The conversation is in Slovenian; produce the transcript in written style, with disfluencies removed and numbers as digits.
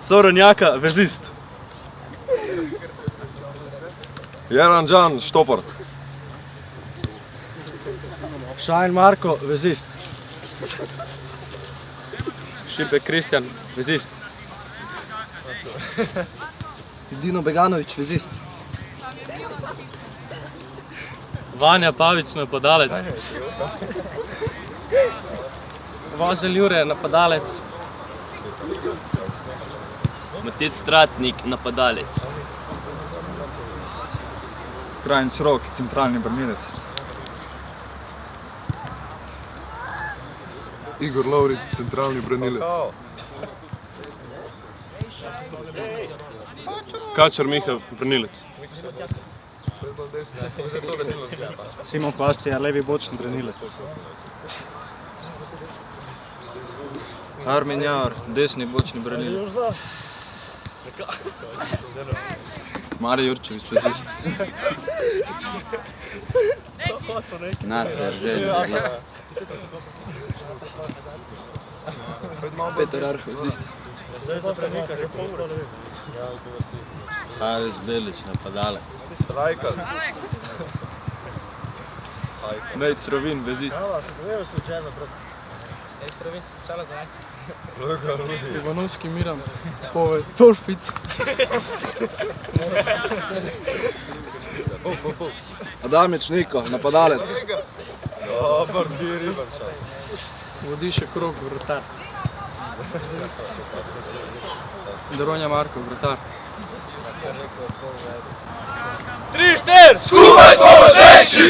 Coronjaka, vezist. Jeranđan, štopar. Šajn Marko, vezist. Šipek Kristjan, vezist. Dino Beganović, vezist. Vanja Pavić, napadalec. Vozelj Jure, napadalec. Matic Stratnik, napadalec. Krajnc Rok, centralni branilec. Igor Lovrić, centralni branilec. Kačar Miha, branilec. Simon Hvastija, levi bočni branilec. Armin Jaur, desni bočni branilec. Mare Jurčević, vezist. Nacer Eržen, vezist. Petar Arh, vezist. Haris Belić, napadalec. Strajkar. Nejc Rovin, vezist. Ivanovski Miran, Poršpic. Adamić Niko, napadalec. Dobar, Giri Ivančan. Vodiše Krog, vratar. Daronja Marko, vratar. 3-4! Skupaj smo močnejši!